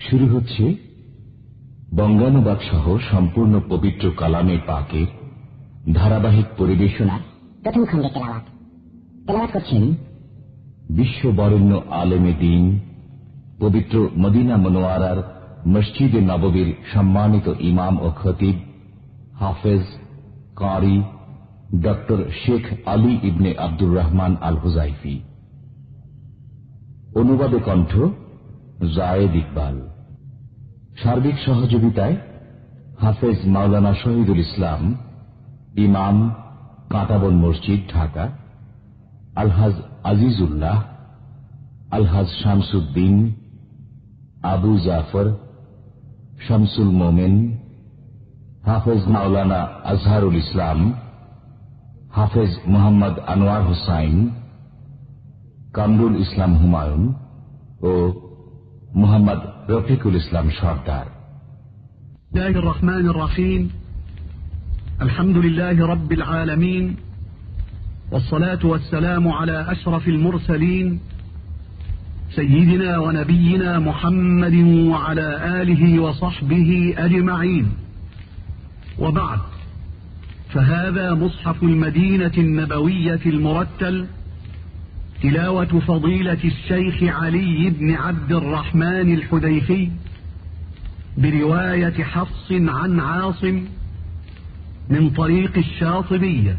শুরু হচ্ছে বঙ্গানুবাদ সহ সম্পূর্ণ পবিত্র কালামে পাকের ধারাবাহিক পরিবেশনা। প্রথম খণ্ডে তেলাওয়াত করছেন বিশ্ববরেণ্য আলেমে দ্বীন পবিত্র মদিনা মনোয়ারার মসজিদে নববীর সম্মানিত ইমাম ও খতিব হাফেজ কারি ডক্টর শেখ আলী ইবনে আব্দুর রহমান আল হুজাইফি। অনুবাদে কণ্ঠ জায়েদ ইকবাল। সার্বিক সহযোগিতায় হাফেজ মাওলানা শহীদুল ইসলাম, ইমাম, কাঁটাবন মসজিদ, ঢাকা। আলহাজ আজিজুল্লাহ, আলহাজ শামসুদ্দিন, আবু জাফর, শামসুল মোমেন, হাফেজ মাওলানা আজহারুল ইসলাম, হাফেজ মোহাম্মদ আনোয়ার হুসাইন, কামরুল ইসলাম হুমায়ুন ও মোহাম্মদ রফিকুল ইসলাম সর্দার। বিসমিল্লাহির রহমানির রহিম। আলহামদুলিল্লাহি রাব্বিল আলামিন والصلاة والسلام على أشرف المرسلين سيدنا ونبينا محمد وعلى آله وصحبه أجمعين، وبعد، فهذا مصحف المدينة النبوية المرتل، تلاوة فضيلة الشيخ علي بن عبد الرحمن الحذيفي برواية حفص عن عاصم من طريق الشاطبية،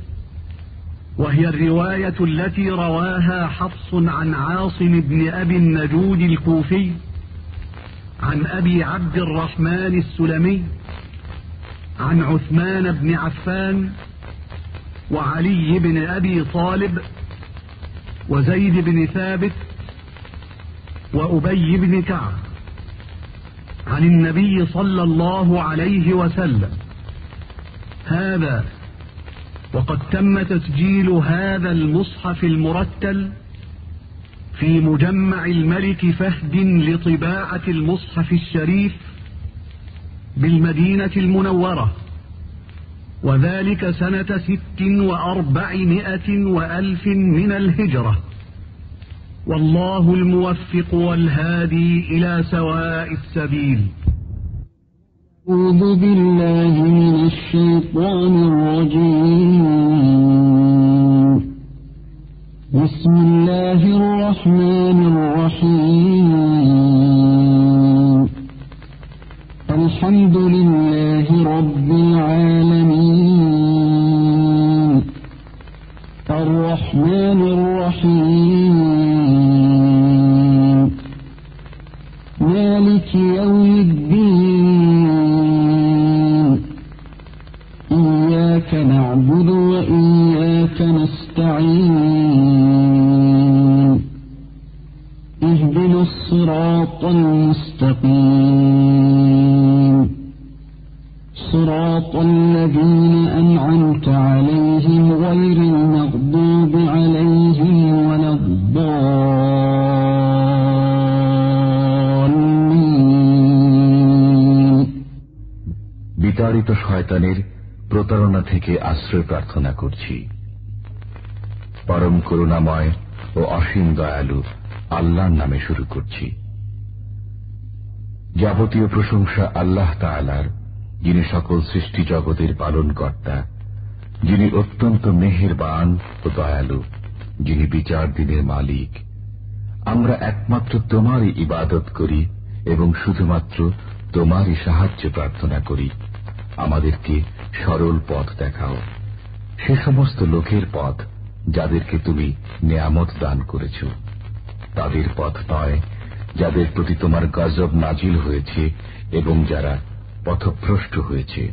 وهي الرواية التي رواها حفص عن عاصم بن أبي النجود الكوفي عن أبي عبد الرحمن السلمي عن عثمان بن عفان وعلي بن أبي طالب وزيد بن ثابت وأبي بن كعب عن النبي صلى الله عليه وسلم. هذا وقد تم تسجيل هذا المصحف المرتل في مجمع الملك فهد لطباعة المصحف الشريف بالمدينة المنورة، وذلك سنة 400 من الهجرة، والله الموفق والهادي إلى سواء السبيل. أعوذ بالله من الشيطان الرجيم. بسم الله الرحمن الرحيم. الحمد لله رب العالمين الرحمن الرحيم مالك يوم الدين إياك نعبد وإياك نستعين اهدنا الصراط المستقيم صراط الذين أنعمت عليهم غير المغضوب عليهم ولا الضالين. বিতাড়িত শয়তানের প্রতারণা থেকে আশ্রয় প্রার্থনা করছি। পরম করুণাময় ও অসীম দয়ালু আল্লাহর নামে শুরু করছি। যাবতীয় প্রশংসা আল্লাহ তাআলার, যিনি সকল সৃষ্টি জগতের পালনকর্তা, যিনি অত্যন্ত মেহেরবান ও দয়ালু, যিনি বিচার দিনের মালিক। আমরা একমাত্র তোমারই ইবাদত করি এবং শুধুমাত্র তোমারই সাহায্য প্রার্থনা করি। আমাদেরকে সরল পথ দেখাও, সে সমস্ত লোকের পথ যাদেরকে তুমি নেয়ামত দান করেছ। তাদের পথ নয় যাদের প্রতি তোমার গজব নাজিল হয়েছে এবং যারা পথভ্রষ্ট হয়েছে।